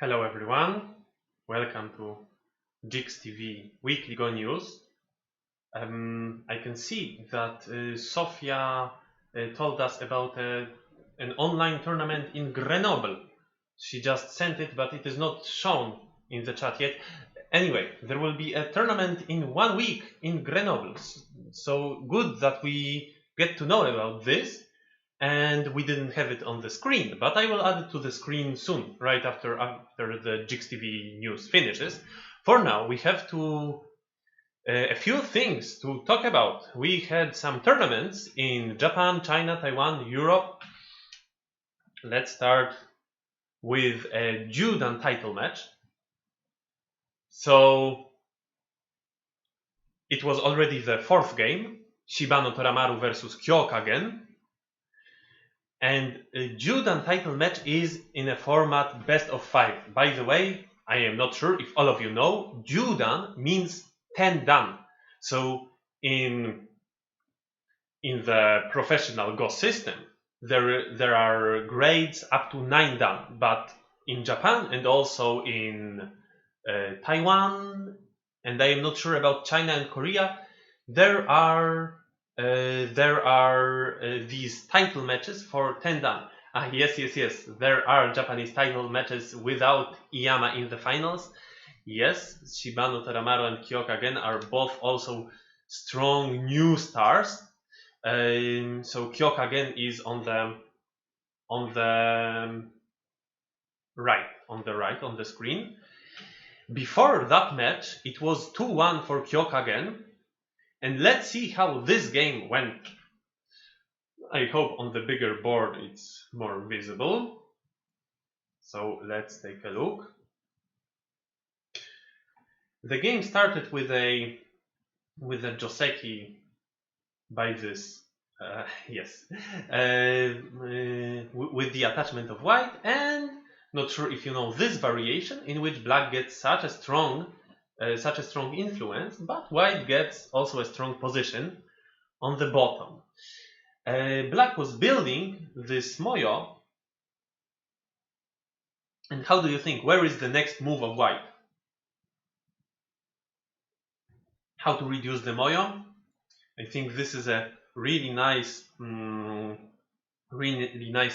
Hello everyone, welcome to JIGS TV Weekly Go News. I can see that Sofia told us about an online tournament in Grenoble. She just sent it, but it is not shown in the chat yet. Anyway, there will be a tournament in 1 week in Grenoble. So good that we get to know about this. And we didn't have it on the screen, but I will add it to the screen soon, right after the JIGS TV news finishes. For now, we have a few things to talk about. We had some tournaments in Japan, China, Taiwan, Europe. Let's start with a Judan title match. So it was already the fourth game, Shibano Toramaru versus Kyokagen. And a Judan title match is in a format best of 5. By the way, I am not sure if all of you know, Judan means 10 dan. So in the professional Go system, there are grades up to 9 dan. But in Japan and also in Taiwan, and I am not sure about China and Korea, there are these title matches for 10 dan. Yes. There are Japanese title matches without Iyama in the finals. Yes, Shibano Toramaru and Kyokagen are both also strong new stars. So Kyokagen is on the right on the screen. Before that match, it was 2-1 for Kyokagen. And let's see how this game went. I hope on the bigger board it's more visible. So let's take a look. The game started with a Joseki by this, with the attachment of white, and not sure if you know this variation in which black gets such a strong influence, but white gets also a strong position on the bottom. Black was building this moyo, and how do you think? Where is the next move of white? How to reduce the moyo? I think this is a really nice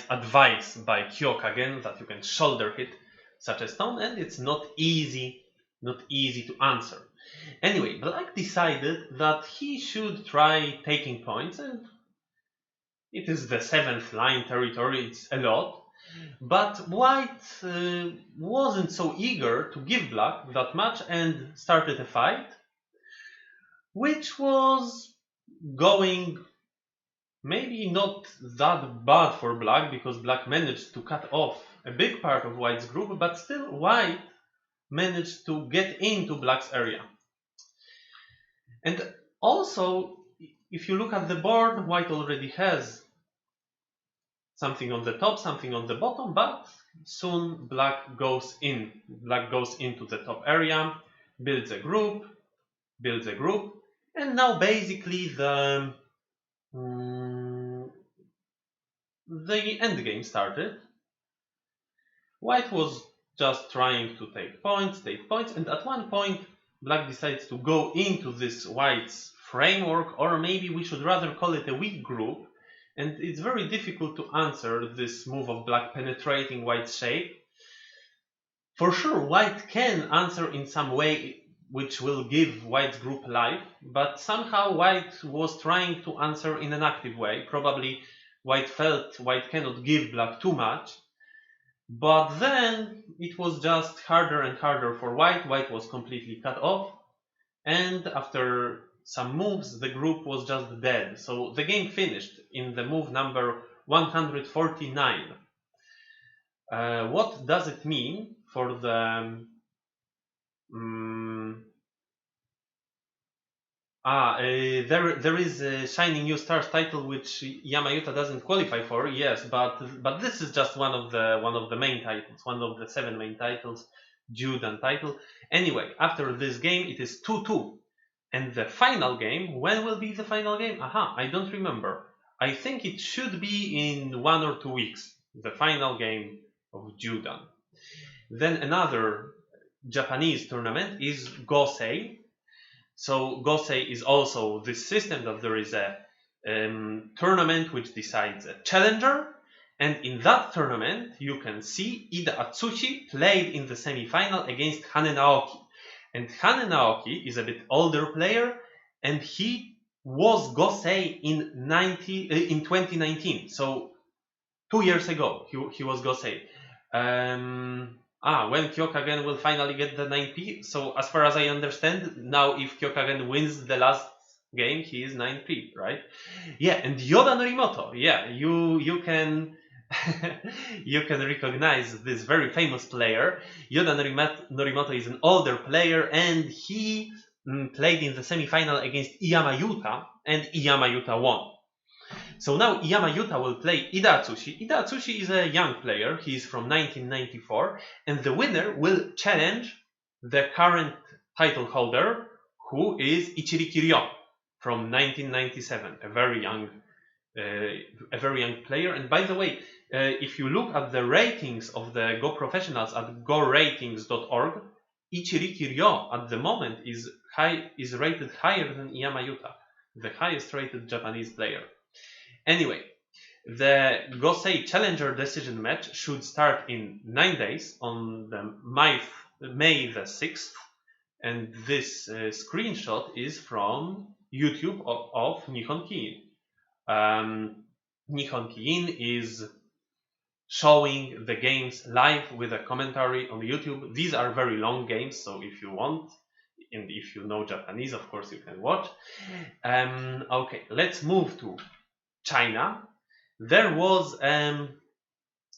advice by Kyokagen, that you can shoulder hit such a stone, and it's not easy to answer. Anyway, black decided that he should try taking points, and it is the 7th line territory, it's a lot. But white wasn't so eager to give black that much and started a fight, which was going maybe not that bad for black, because black managed to cut off a big part of white's group, but still white managed to get into black's area. And also, if you look at the board, white already has something on the top, something on the bottom, but soon black goes into the top area, builds a group, and now basically the end game started. White was just trying to take points, and at one point black decides to go into this white's framework, or maybe we should rather call it a weak group, and it's very difficult to answer this move of black penetrating white's shape. For sure, white can answer in some way which will give white's group life, but somehow white was trying to answer in an active way. Probably white felt white cannot give black too much, but then it was just harder and harder for white. White was completely cut off, and after some moves the group was just dead. So the game finished in the move number 149. What does it mean for the there is a Shining New Stars title which Yamayuta doesn't qualify for. Yes, but this is just one of the main titles, one of the 7 main titles, Judan title. Anyway, after this game it is 2-2, and the final game. When will be the final game? I don't remember. I think it should be in 1 or 2 weeks. The final game of Judan. Then another Japanese tournament is Gosei. So Gosei is also this system that there is a tournament which decides a challenger, and in that tournament you can see Ida Atsushi played in the semi-final against Hane Naoki. And Hane Naoki is a bit older player, and he was Gosei in 2019. So 2 years ago he was Gosei. When Kyokagen will finally get the 9P. So as far as I understand, now if Kyokagen wins the last game, he is 9P, right? Yeah, and Yoda Norimoto. Yeah, you can you can recognize this very famous player. Yoda Norimoto is an older player, and he played in the semi-final against Iyama Yuta, and Iyama Yuta won. So now Iyama Yuta will play Ida Atsushi. Ida Atsushi is a young player. He is from 1994, and the winner will challenge the current title holder, who is Ichiri Kiryo from 1997, a very young player. And by the way, if you look at the ratings of the Go professionals at goratings.org, Ichiri Kiryo at the moment is rated higher than Iyama Yuta, the highest rated Japanese player. Anyway, the Gosei Challenger decision match should start in 9 days on the May the 6th, and this screenshot is from YouTube of Nihon Kiin. Nihon Kiin is showing the games live with a commentary on YouTube. These are very long games, so if you want, and if you know Japanese, of course you can watch. Okay, let's move to China. There was a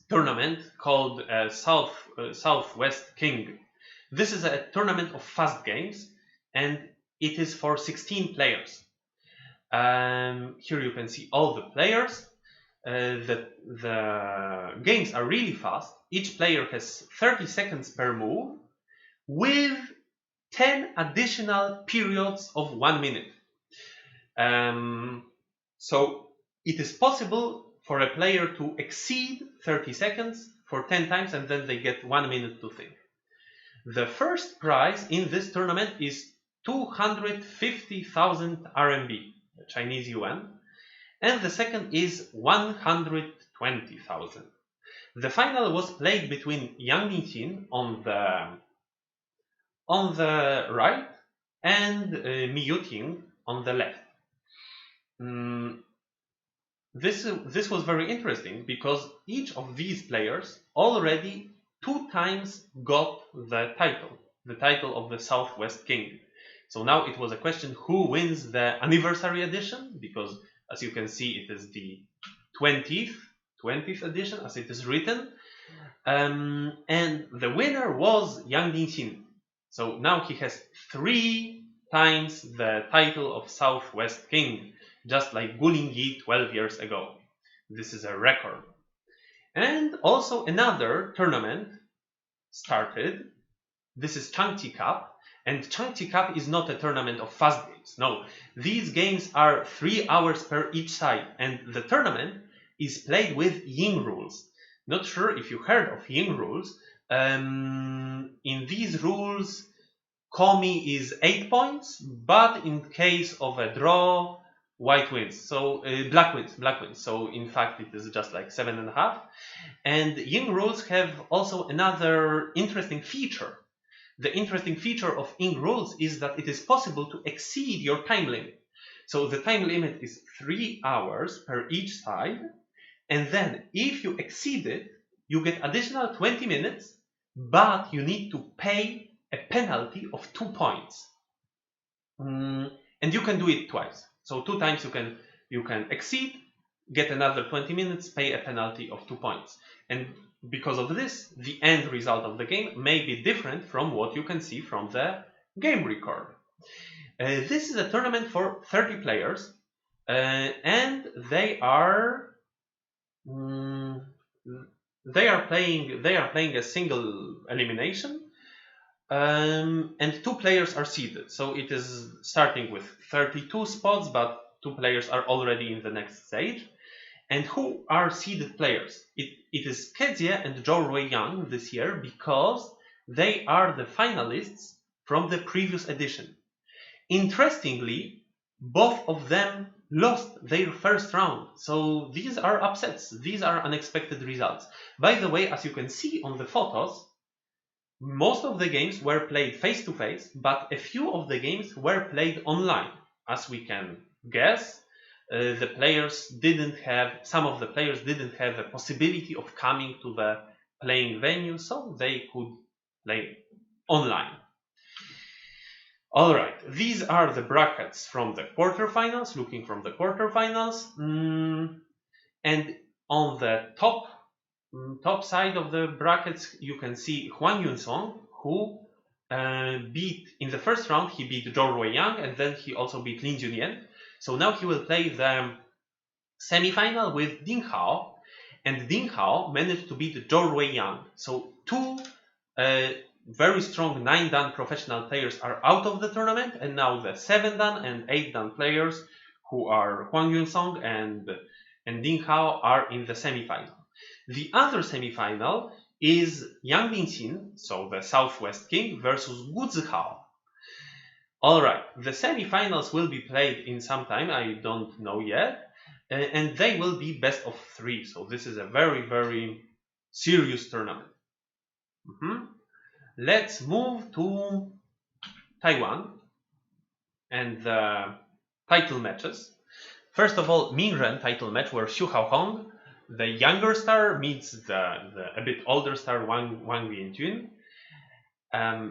tournament called Southwest King. This is a tournament of fast games, and it is for 16 players. Here you can see all the players. The games are really fast. Each player has 30 seconds per move, with 10 additional periods of 1 minute. So it is possible for a player to exceed 30 seconds for 10 times, and then they get 1 minute to think. The first prize in this tournament is 250,000 RMB, Chinese yuan, and the second is 120,000. The final was played between Yang Ningxin on the right and Miyu Ting on the left. This was very interesting because each of these players already 2 times got the title of the Southwest King. So now it was a question who wins the anniversary edition, because as you can see it is the 20th edition as it is written, and the winner was Yang Ningxin. So now he has 3 times the title of Southwest King, just like Gu Lingyi 12 years ago. This is a record. And also another tournament started. This is Changchi Cup, and Changchi Cup is not a tournament of fast games. No, these games are 3 hours per each side, and the tournament is played with Ying rules. Not sure if you heard of Ying rules. In these rules, Komi is 8 points, but in case of a draw, white wins. So black wins. So in fact, it is just like 7.5. And Ying rules have also another interesting feature. The interesting feature of Ying rules is that it is possible to exceed your time limit. So the time limit is 3 hours per each side, and then if you exceed it, you get additional 20 minutes, but you need to pay a penalty of 2 points. And you can do it twice. So 2 times you can exceed, get another 20 minutes, pay a penalty of 2 points. And because of this, the end result of the game may be different from what you can see from the game record. This is a tournament for 30 players, and they are playing a single elimination, and 2 players are seeded. So it is starting with 32 spots, but 2 players are already in the next stage. And who are seeded players? It is Kedzie and Zhou Ruiyang this year because they are the finalists from the previous edition. Interestingly, both of them lost their first round, so these are upsets, these are unexpected results. By the way, as you can see on the photos, most of the games were played face-to-face, but a few of the games were played online. As we can guess, some of the players didn't have a possibility of coming to the playing venue, so they could play online. All right, these are the brackets from the quarterfinals, looking from the quarterfinals. And on the top side of the brackets, you can see Huang Yunsong, who beat, in the first round, he beat Zhou Ruiyang, and then he also beat Lin Junyan. So now he will play the semi-final with Ding Hao, and Ding Hao managed to beat Zhou Ruiyang. So two very strong 9-dan professional players are out of the tournament, and now the 7-dan and 8-dan players, who are Huang Yunsong and Ding Hao, are in the semi-final. The other semi-final is Yang Bingqin, so the Southwest King, versus Gu Zihao. Alright, the semi-finals will be played in some time, I don't know yet, and they will be best of 3, so this is a very, very serious tournament. Let's move to Taiwan and the title matches. First of all, Mingren title match where Xu Haohong, the younger star, meets the a bit older star Wang Yuanjun.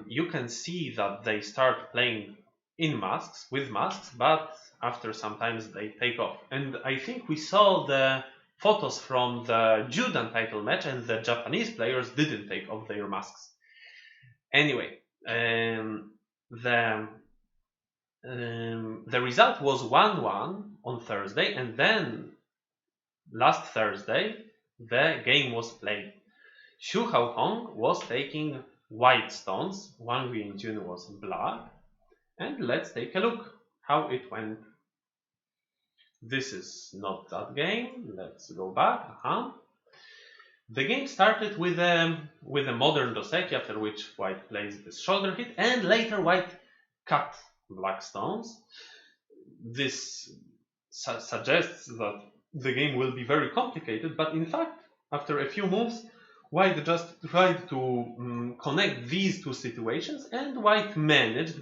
You can see that they start playing with masks, but after some time they take off. And I think we saw the photos from the Judan title match, and the Japanese players didn't take off their masks. Anyway, the result was 1-1 on Thursday, and then last Thursday the game was played. Xu Haohong was taking white stones, Wang Yuanjun was black, and let's take a look how it went. This is not that game. Let's go back. The game started with a modern doseki, after which white plays this shoulder hit, and later white cut black stones. This suggests that the game will be very complicated, but in fact, after a few moves, white just tried to connect these two situations, and white managed,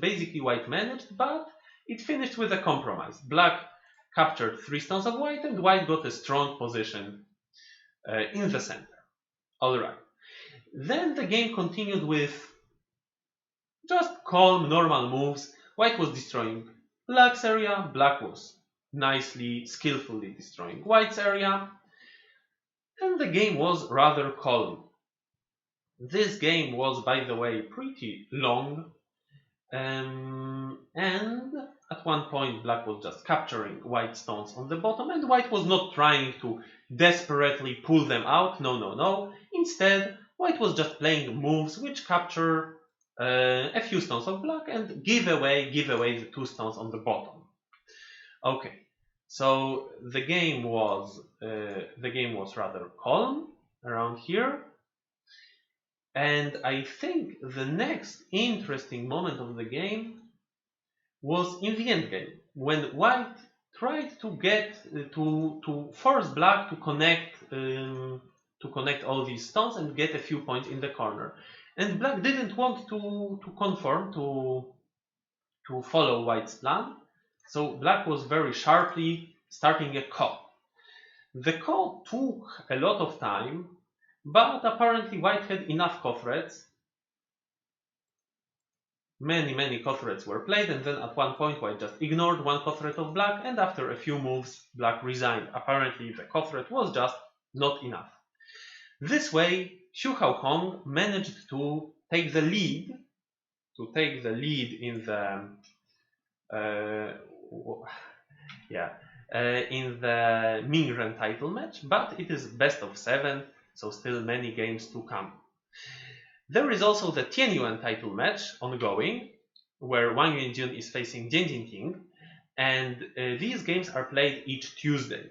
but it finished with a compromise. Black captured 3 stones of white, and white got a strong position in the center. Alright, then the game continued with just calm, normal moves. White was destroying black's area, black was nicely, skillfully destroying white's area, and the game was rather calm. This game was, by the way, pretty long, and at one point black was just capturing white stones on the bottom, and white was not trying to desperately pull them out. No. Instead, white was just playing moves which capture a few stones of black and give away the 2 stones on the bottom. Okay, so the game was rather calm around here, and I think the next interesting moment of the game was in the end game, when white tried to get to force black to connect all these stones and get a few points in the corner, and black didn't want to conform to follow white's plan, so black was very sharply starting a ko. The ko took a lot of time, but apparently white had enough ko threads. Many ko threads were played, and then at one point white just ignored 1 ko thread of black, and after a few moves black resigned. Apparently the ko thread was just not enough. This way, Xu Haohong managed to take the lead in the in the Mingren title match, but it is best of 7, so still many games to come. There is also the Tianyuan title match ongoing, where Wang Yuanjun is facing Jian Jinting, and these games are played each Tuesday.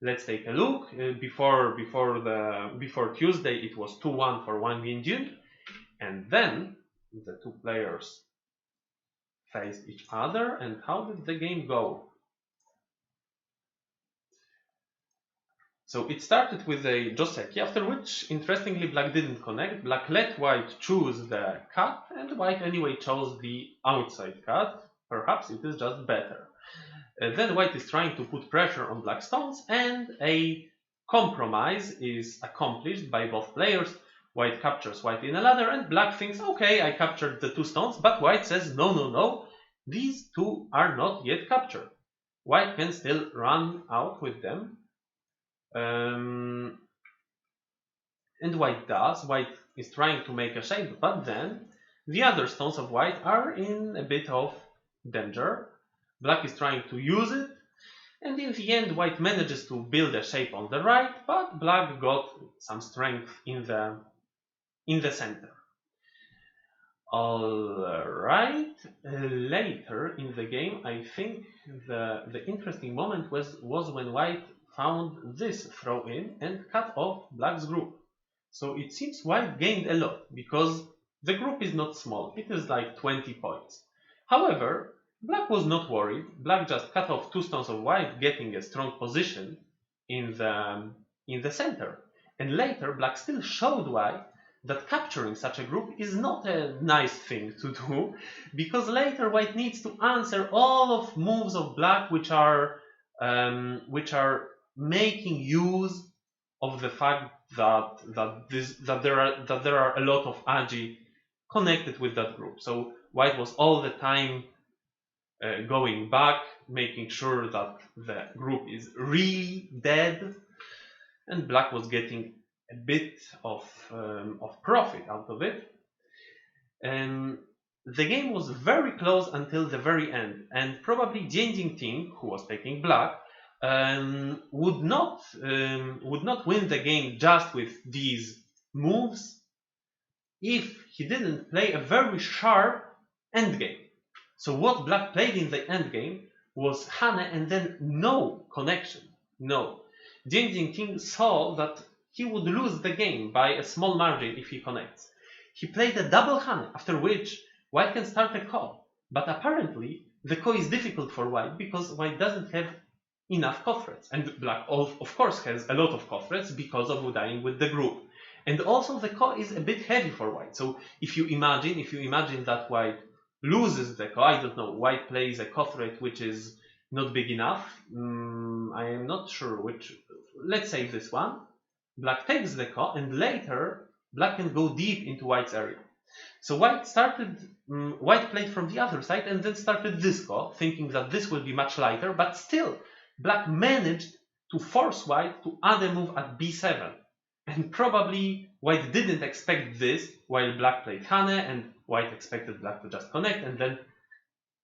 Let's take a look. Before Tuesday, it was 2-1 for Wang Yinjun, and then the two players faced each other. And how did the game go? So it started with a Joseki, after which, interestingly, Black didn't connect. Black let White choose the cut, and White anyway chose the outside cut. Perhaps it is just better. Then White is trying to put pressure on Black stones, and a compromise is accomplished by both players. White captures White in a ladder, and Black thinks, okay, I captured the two stones, but White says, no, no, no, these two are not yet captured. White can still run out with them. And White does. White is trying to make a shape, but then the other stones of White are in a bit of danger. Black is trying to use it, and in the end White manages to build a shape on the right, but Black got some strength in the center. Alright, later in the game, I think the interesting moment was when White found this throw in and cut off Black's group. So it seems White gained a lot, because the group is not small, it is like 20 points. However, Black was not worried. Black just cut off two stones of White, getting a strong position in the center. And later, Black still showed White that capturing such a group is not a nice thing to do, because later White needs to answer all of moves of Black which are making use of the fact that there are a lot of agi connected with that group. So White was all the time going back, making sure that the group is really dead, and Black was getting a bit of profit out of it. The game was very close until the very end, and probably Jien Jingting, who was taking Black, would not win the game just with these moves if he didn't play a very sharp endgame. So what Black played in the endgame was Hane and then no connection. No. Jien Jingting saw that he would lose the game by a small margin if he connects. He played a double Hane, after which White can start a ko. But apparently the ko is difficult for White because White doesn't have enough ko threats. And Black of course has a lot of ko threats because of dying with the group. And also the ko is a bit heavy for White. So if you imagine that White loses the ko, I don't know, White plays a ko threat which is not big enough. I am not sure which. Let's say this one. Black takes the ko, and later Black can go deep into White's area. So White played from the other side and then started this ko, thinking that this will be much lighter, but still Black managed to force White to add a move at b7. And probably White didn't expect this, while Black played Hane, and White expected Black to just connect and then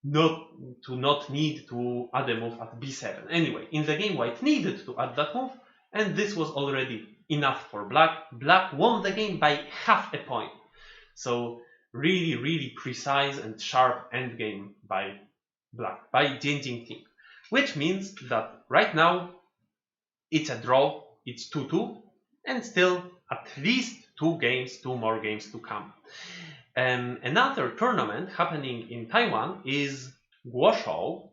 not need to add a move at b7. Anyway, in the game White needed to add that move, and this was already enough for Black. Black won the game by half a point. So really, really precise and sharp endgame by Black, by Jien Jingting. Which means that right now it's a draw, it's 2-2, and still at least two more games to come. Another tournament happening in Taiwan is Guoshou,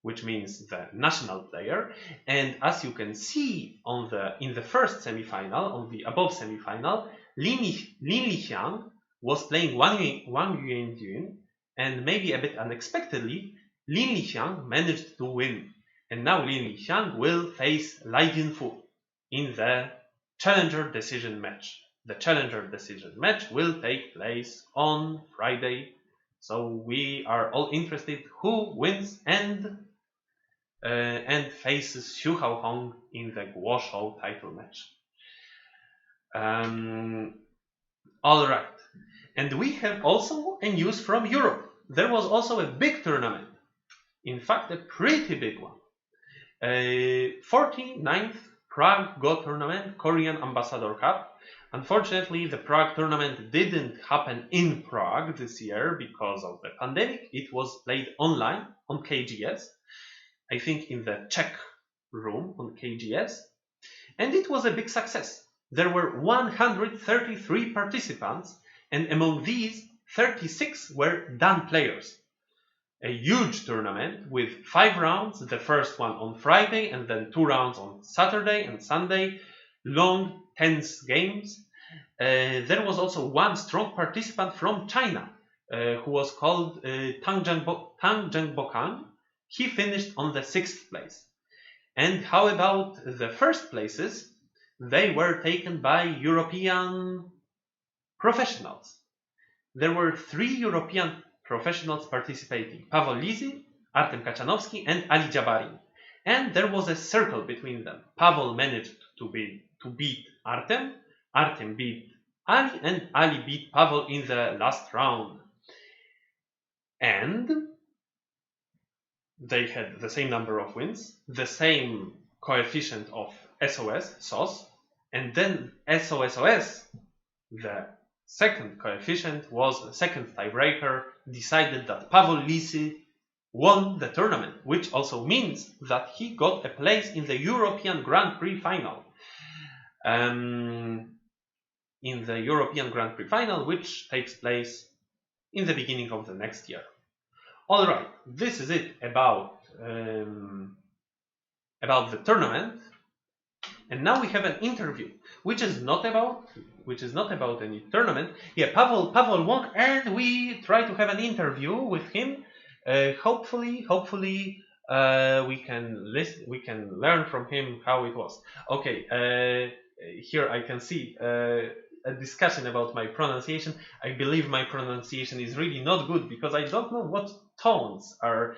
which means the national player. And as you can see in the first semifinal, on the above semifinal, Lin Lixiang was playing Wang Yuanjun, and maybe a bit unexpectedly, Lin Lixiang managed to win. And now Lin Lixiang will face Lai Jinfu in the Challenger decision match. The Challenger decision match will take place on Friday. So we are all interested who wins and faces Xu Haohong in the Guoshou title match. Alright. And we have also a news from Europe. There was also a big tournament. In fact, a pretty big one. 49th Prague Go Tournament, Korean Ambassador Cup. Unfortunately, the Prague tournament didn't happen in Prague this year because of the pandemic. It was played online on KGS, I think in the Czech room on KGS, and it was a big success. There were 133 participants, and among these, 36 were Dan players. A huge tournament with 5 rounds, the first one on Friday and then 2 rounds on Saturday and Sunday, long, tense games. There was also one strong participant from China who was called Tang Zhengbokang. He finished on the 6th place. And how about the first places? They were taken by European professionals. There were 3 European professionals participating: Paweł Lizy, Artem Kaczanowski, and Ali Jabari. And there was a circle between them. Paweł managed to beat Artem, Artem beat Ali, and Ali beat Paweł in the last round. And they had the same number of wins, the same coefficient of SOS, and then SOS, the second coefficient, was the second tiebreaker, decided that Paweł Lizy won the tournament, which also means that he got a place in the European Grand Prix final. In the European Grand Prix final, which takes place in the beginning of the next year. All right, this is it about the tournament, and now we have an interview, which is not about any tournament. Yeah, Paweł won, and we try to have an interview with him. Hopefully, we can learn from him how it was. Okay, here I can see a discussion about my pronunciation. I believe my pronunciation is really not good because I don't know what tones are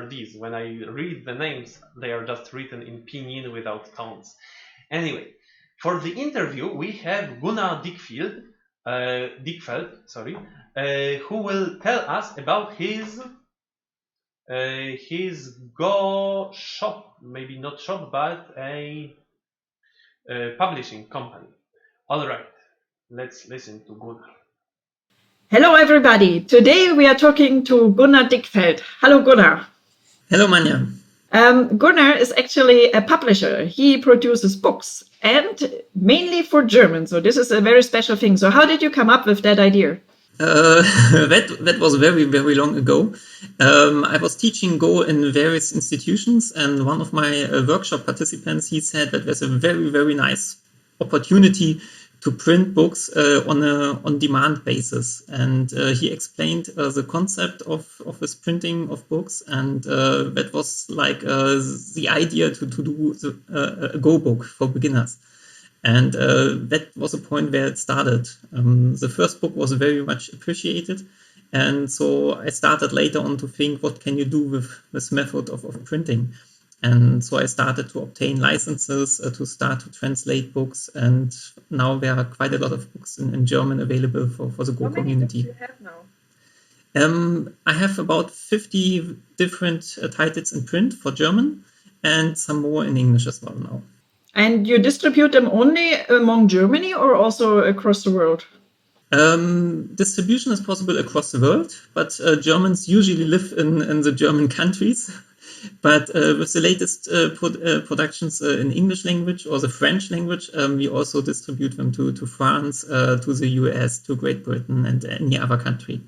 these. When I read the names, they are just written in pinyin without tones. Anyway, for the interview we have Gunnar Dickfeld, who will tell us about his Go shop, maybe not shop, but a publishing company. All right, let's listen to Gunnar. Hello everybody, today we are talking to Gunnar Dickfeld. Hello Gunnar. Hello Manja. Gunnar is actually a publisher. He produces books and mainly for German, so this is a very special thing. So how did you come up with that idea? That was very, very long ago. I was teaching Go in various institutions, and one of my workshop participants, he said that there's a very, very nice opportunity to print books on a on-demand basis. And he explained the concept of this printing of books, and that was like the idea to do a Go book for beginners. And that was a point where it started. The first book was very much appreciated. And so I started later on to think, what can you do with this method of printing? And so I started to obtain licenses to start to translate books. And now there are quite a lot of books in German available for the Go community. How many books do you have now? I have about 50 different titles in print for German and some more in English as well now. And you distribute them only among Germany or also across the world? Distribution is possible across the world, but Germans usually live in the German countries. But with the latest productions in English language or the French language, we also distribute them to France, to the US, to Great Britain, and any other country.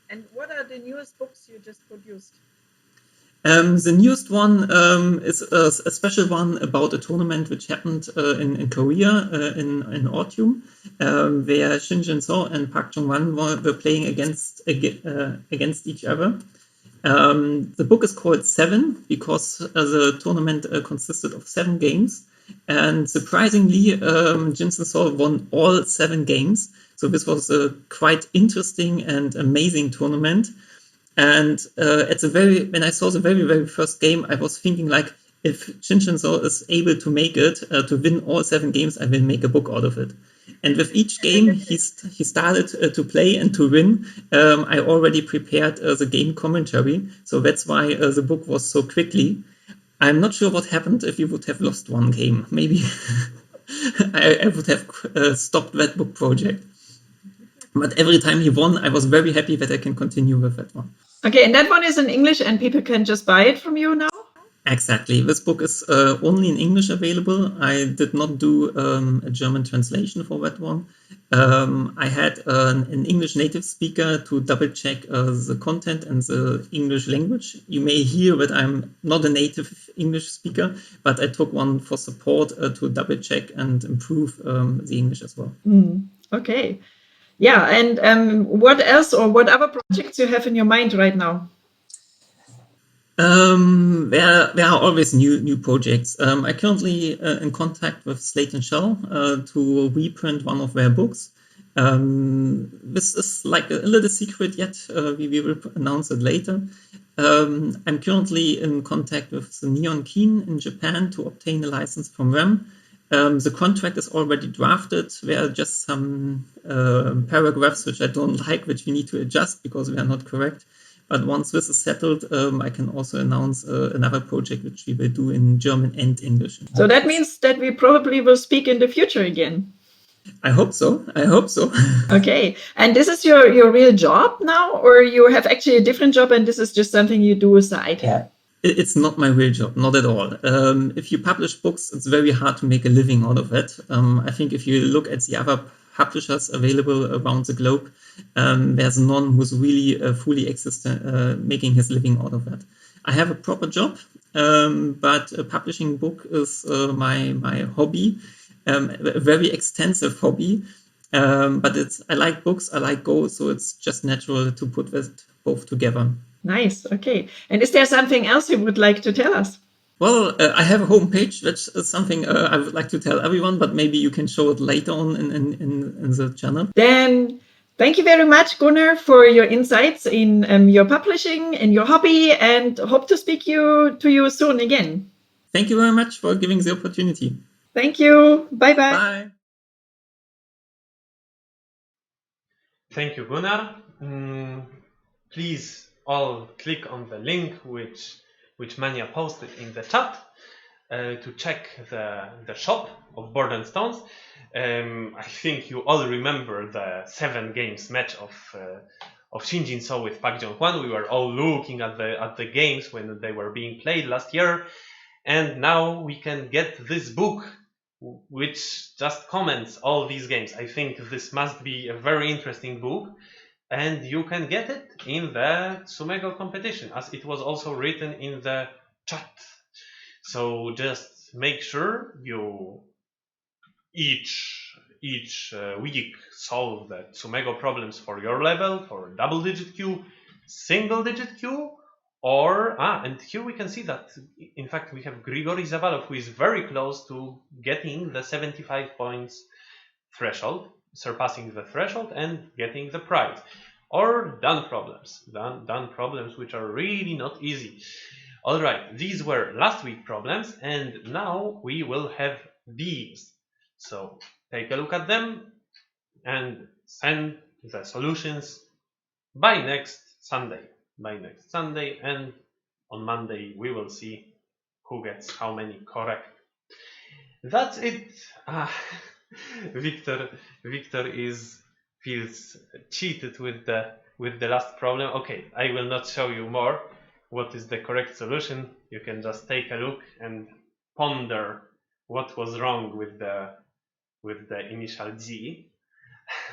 And what are the newest books you just produced? The newest one is a special one about a tournament which happened in Korea in autumn, where Shin Jin-so and Park Jong-wan were playing against each other. The book is called 7 because the tournament consisted of 7 games, and surprisingly, Jin Jin-so won all 7 games. So this was a quite interesting and amazing tournament. And when I saw the very, very first game, I was thinking like, if Shin Jin-so is able to make it, to win all 7 games, I will make a book out of it. And with each game he started to play and to win, I already prepared the game commentary. So that's why the book was so quickly. I'm not sure what happened if you would have lost one game. Maybe I would have stopped that book project. But every time he won, I was very happy that I can continue with that one. Okay, and that one is in English and people can just buy it from you now? Exactly. This book is only in English available. I did not do a German translation for that one. I had an English native speaker to double check the content and the English language. You may hear that I'm not a native English speaker, but I took one for support to double check and improve the English as well. Okay. Yeah, and what else or what other projects you have in your mind right now? There are always new projects. I currently in contact with Slate and Shell to reprint one of their books. This is like a little secret yet. We will announce it later. I'm currently in contact with the Neon Keen in Japan to obtain a license from them. The contract is already drafted. There are just some paragraphs which I don't like, which we need to adjust because they are not correct. But once this is settled, I can also announce another project which we will do in German and English. So that means that we probably will speak in the future again. I hope so. I hope so. Okay. And this is your real job now, or you have actually a different job and this is just something you do aside? Yeah. It's not my real job, not at all. If you publish books, it's very hard to make a living out of it. I think if you look at the other publishers available around the globe, there's none who's really fully making his living out of that. I have a proper job, but publishing book is my hobby, a very extensive hobby. But I like books, I like Go, so it's just natural to put that both together. Nice. Okay. And is there something else you would like to tell us? Well, I have a homepage, which is something I would like to tell everyone, but maybe you can show it later on in the channel. Then thank you very much, Gunnar, for your insights in your publishing and your hobby, and hope to speak to you soon again. Thank you very much for giving the opportunity. Thank you. Bye-bye. Bye. Thank you, Gunnar. Please all click on the link which Mania posted in the chat to check the shop of Board and Stones. I think you all remember the 7 games match of Shinjin So with Park Jong-hwan. We were all looking at the games when they were being played last year, and now we can get this book which just comments all these games. I think this must be a very interesting book, and you can get it in the Tsumego competition, as it was also written in the chat. So just make sure you each week solve the Tsumego problems for your level, for double-digit Q, single-digit Q, or and here we can see that in fact we have Grigory Zavalov, who is very close to getting the 75 points threshold, surpassing the threshold and getting the prize. Or done problems which are really not easy. Alright, these were last week problems, and now we will have these. So take a look at them and send the solutions by next Sunday. And on Monday we will see who gets how many correct. That's it. Victor feels cheated with the last problem. Okay, I will not show you more what is the correct solution. You can just take a look and ponder what was wrong with the initial G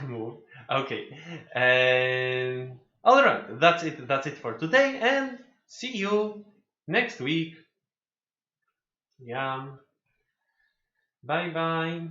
move. Okay, and all right, that's it for today, and see you next week. Yeah, bye bye.